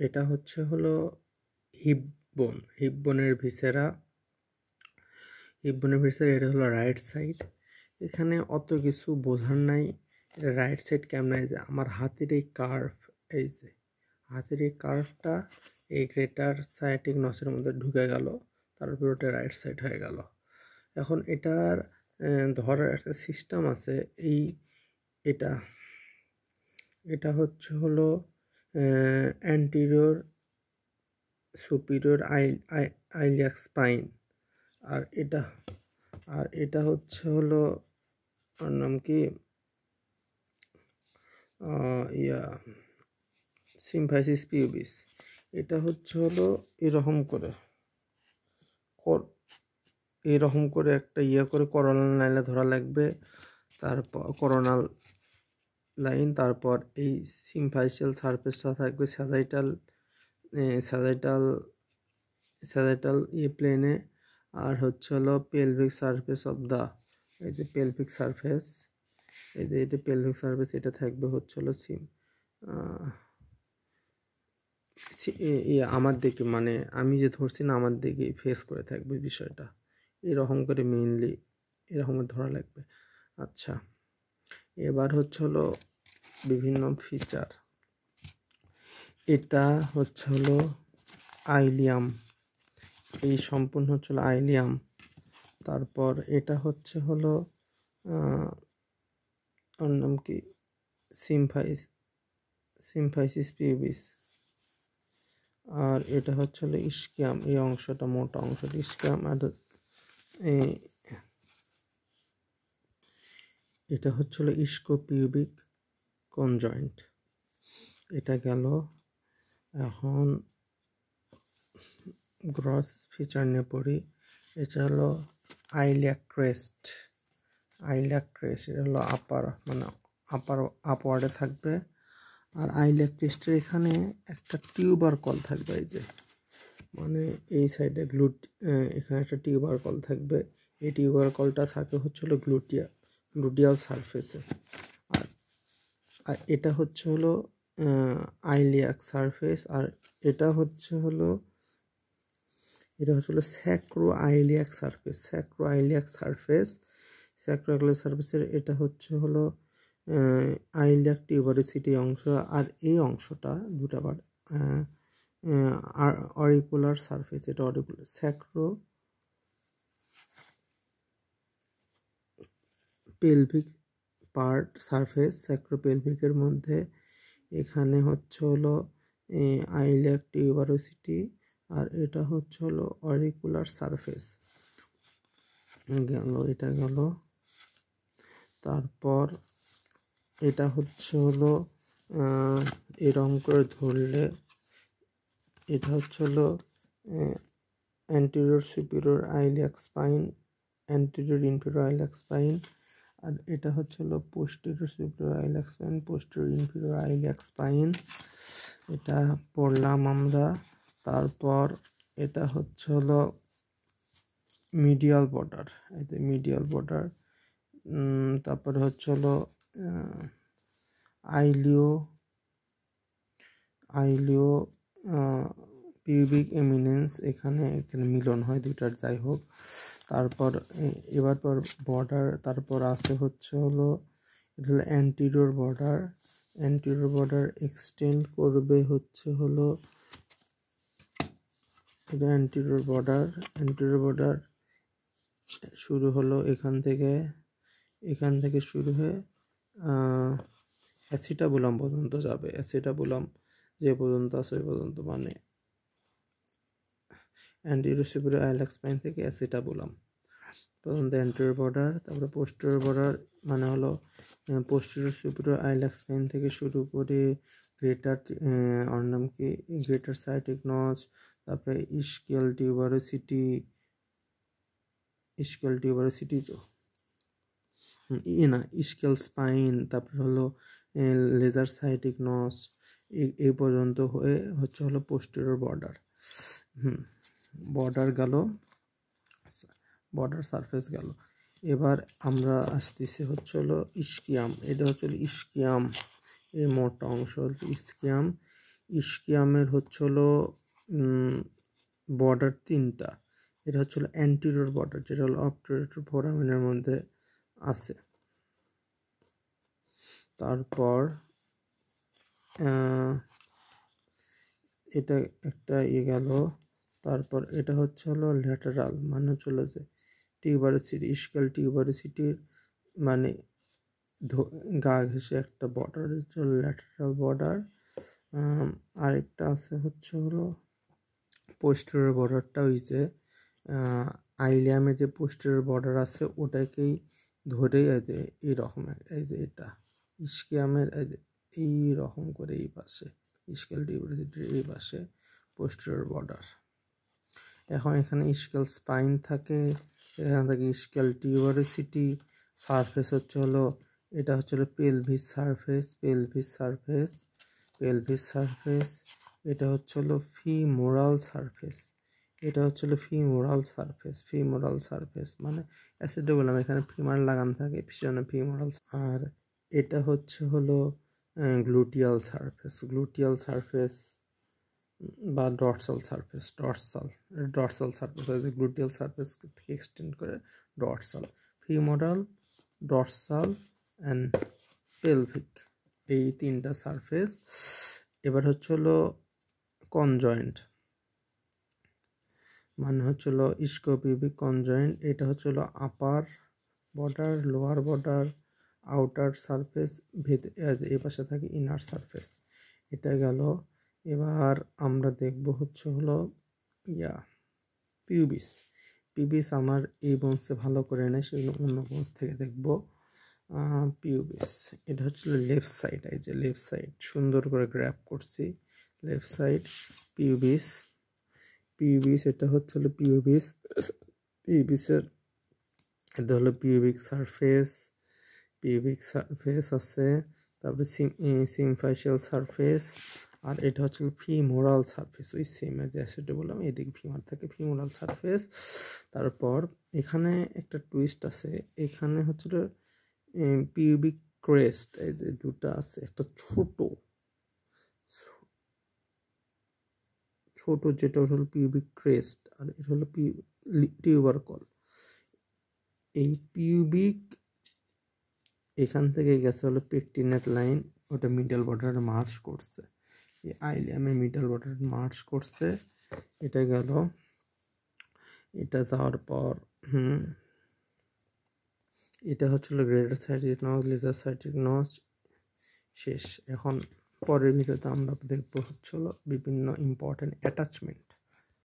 এটা হচ্ছে হলো হিপ বোন, হিপ বোনের ভিসেরা। হিপ বোনের ভিসেরা এটা হলো রাইট সাইড। এখানে অত কিছু বোঝার নাই, এটা রাইট সাইড কেমন। যে আমার হাতের এই কার্ভ, এই যে হাতের এই কার্ভটা এই গ্রেটার সায়াটিক নসের মধ্যে ঢুকে গেল, তারপর ওটা রাইট সাইড হয়ে গেল। এখন এটার ধরার একটা সিস্টেম আছে। এটা এটা হচ্ছে হলো অ্যান্টিরিয়র সুপিরিয়র আইলিয়াক স্পাইন। আর এটা হচ্ছে হলো, ওর নাম কি, সিম্ফাইসিস পিউবিস। এটা হচ্ছে হলো এরকম করে একটা করে করোনাল লাইনে ধরা লাগবে, তারপর করোনাল লাইন, তারপর এই সিম্ফাইসিয়াল সারফেসটা থাকবে স্যাজাইটাল স্যাজাইটাল প্লেনে। আর হচ্ছে হলো পেলভিক সারফেস অফ দা, এই যে পেলভিক সারফেস, এই যে এটা পেলভিক সারফেস, এটা থাকবে হচ্ছে হলো আমার দিকে, মানে আমি যে ধরছি না আমার দিকে ফেস করে থাকবে বিষয়টা, এরকম করে মেইনলি এরকম ধরা লাগবে। আচ্ছা, এবার হচ্ছে হলো বিভিন্ন ফিচার। এটা হচ্ছে হলো আইলিয়াম, এই সম্পূর্ণ হচ্ছে হলো আইলিয়াম। তারপর এটা হচ্ছে হলো ওর নাম কি, সিম্ফাইসিস পিউবিস। আর এটা হচ্ছে হলো ইস্কিয়াম, এই অংশটা মোটা অংশটা ইস্কিয়াম। আর এটা হচ্ছে হলো ইস্কোপিউবিক কনজয়েন্ট। এটা গেল। এখন গ্রস ফিচার নিয়ে পড়ি। এটা হলো আইলিয়াক ক্রেস্ট। এটা হলো আপওয়ার্ডে থাকবে। আর আইলিয়াক ক্রেস্টের এখানে একটা টিউবার কল থাকবে, এই যে মানে এই সাইডে এখানে একটা টিউবার কল থাকবে। এই টিউবার কলটা থাকে হচ্ছে হলো গ্লুটিয়াল সারফেসে। আর এটা হচ্ছে হলো আইলিয়াক সারফেস। আর এটা হচ্ছে হলো স্যাক্রো আইলিয়াক সারফেসের এটা হচ্ছে হলো আইলিয়াক টিউবারোসিটি অংশ। আর এই অংশটা দুটা বার অরিকুলার সারফেস, এটা auricular sacro pelvic part surface. স্যাক্রোপেলভিকের মধ্যে এখানে হচ্ছে হলো আইলিয়াক টিউবারোসিটি। আর এটা হচ্ছে হলো অরিকুলার সারফেস গেল, এটা গেল। তারপর এটা হচ্ছে হলো এরকম করে ধরলে এটা হচ্ছে হলো anterior superior iliac spine, anterior inferior iliac spine. আর এটা হচ্ছে হলো posterior superior iliac spine, posterior inferior iliac spine. এটা পড়লাম আমরা। তারপর এটা হচ্ছে হলো মিডিয়াল বর্ডার, এতে মিডিয়াল বর্ডার। তারপরে হচ্ছে হলো আইলিও পিউবিক এমিনেন্স, এখানে মিলন হয় দুইটার, যাই হোক। তারপর এবার পর বর্ডার, তারপর আছে হচ্ছে হলো এটা হলো অ্যান্টিরিয়র বর্ডার এক্সটেন্ড করবে হচ্ছে হলো এটা অ্যান্টিরিয়র বর্ডার শুরু হলো এখান থেকে শুরু হয়ে অ্যাসিটাবুলাম পর্যন্ত যাবে। অ্যাসিটাবুলাম যে পর্যন্ত আছে ওই পর্যন্ত, মানে অ্যান্টিরিয়র সুপিরিয়র আইলিয়াক স্পাইন থেকে অ্যাসিটাবুলাম পর্যন্ত অ্যান্টিরিয়র বর্ডার। তারপরে পোস্টেরিয়র বর্ডার মানে হলো পোস্টেরিয়র সুপিরিয়র আইলিয়াক স্পাইন থেকে শুরু করে গ্রেটার সায়াটিক নচ, তারপরে ইস্কিয়াল টিউবারোসিটি তো ইস্কিয়াল স্পাইন, তারপরে হলো লেজার সায়াটিক নচ, এই পর্যন্ত হয়ে হচ্ছে হলো পোস্টেরিয়র বর্ডার সারফেস গেল। এবার আমরা আসতেছি হচ্ছে হলো ইস্কিয়াম। এটা হচ্ছে ইস্কিয়াম, এই মোটা অংশ হচ্ছে ইস্কিয়াম। ইস্কিয়ামের হচ্ছে হলো বর্ডার 3টা। এটা হচ্ছে হলো অ্যান্টিরিয়র বর্ডার, যেটা হলো অবটুরেটর ফোরামেনের মধ্যে আছে। তারপর এটা একটা গেল। তারপর এটা হচ্ছে হলো ল্যাটারাল, মানে হচ্ছে হলো যে টিউবারোসিটি, ইস্কিয়াল টিউবারোসিটির মানে গা ঘেঁষে একটা বর্ডার হচ্ছে ল্যাটারাল বর্ডার। আরেকটা আছে হচ্ছে হলো পোস্টেরিয়র বর্ডারটা, ওই যে আইলিয়ামে যে পোস্টেরিয়র বর্ডার আছে ওটাকেই ধরেই এই রকমের, এই যে এটা ইস্কিয়ামের এই রকম করে এই পাশে ইস্কিয়াল টিউবারোসিটির এই পাশে পোস্টেরিয়র বর্ডার। এখন এখানে ইস্কিয়াল স্পাইন থাকে, এখানে থাকে ইস্কিয়াল টিউবারোসিটি। সারফেস হচ্ছে হলো, এটা হচ্ছে হলো pelvis surface, pelvis surface, pelvis surface. এটা হচ্ছে হলো ফিমোরাল সারফেস, এটা হচ্ছে হলো ফিমোরাল সারফেস, ফিমোরাল সারফেস মানে অ্যাসিডে বললাম এখানে ফিমার লাগানো থাকে পিছনে ফিমোরাল। আর এটা হচ্ছে হলো গ্লুটিয়াল সারফেস, গ্লুটিয়াল সারফেস বা ডর্সাল সারফেস, ডর্সাল সারফেস হয় যে গ্লুটিয়াল সারফেস থেকে এক্সটেন্ড করে dorsal, femoral, dorsal and pelvic, এই 3টা সারফেস। এবার হচ্ছে হলো কনজয়েন্ট, মানে হচ্ছে হলো ইস্কিওপিউবিক কনজয়েন্ট। এটা হচ্ছে হলো upper border, lower border, outer surface, এই পাশে থাকে ইনার সারফেস। এটা গেল। এবার আমরা দেখব হচ্ছে হলো পিউবিস। পিউবিস আমার এই বোনসে ভালো করে নেয়, সেগুলো অন্য বোনস থেকে দেখব। পিউবিস এটা হচ্ছে লেফট সাইড, এই যে লেফট সাইড সুন্দর করে গ্র্যাপ করছি, লেফট সাইড পিউবিস। পিউবিস এটা হচ্ছে হলো পিউবিস, পিউবিসের এটা হলো পিউবিক সারফেস, পিউবিক সারফেস আছে। তারপরে সিমফাইশিয়াল সারফেস, আর এটা হচ্ছে ফিমোরাল সারফেস, ওই সেম যে সেটা বললাম এদিকে ফিমার থাকে, ফিমোরাল সারফেস। তারপর এখানে একটা টুইস্ট আছে, এখানে হচ্ছে পিউবিক ক্রেস্ট, এই যে দুটা আছে, একটা ছোট যেটা হলো পিউবিক ক্রেস্ট, আর এটা হলো টিউবারকল। এই পিউবিক এখান থেকে গেছে হলো পেকটিনেট লাইন, ওটা মিডল বর্ডারে মার্চ করছে, এই আইলিয়ামের মিডল বর্ডারে মার্চ করছে। এটা গেল, এটা যাওয়ার পর এটা হচ্ছিল গ্রেটার সাইটিক নজ, লেজার সাইটিক নজ শেষ। এখন পরের ভিডিওতে আমরা দেখবো হচ্ছিল বিভিন্ন ইম্পর্টেন্ট অ্যাটাচমেন্ট।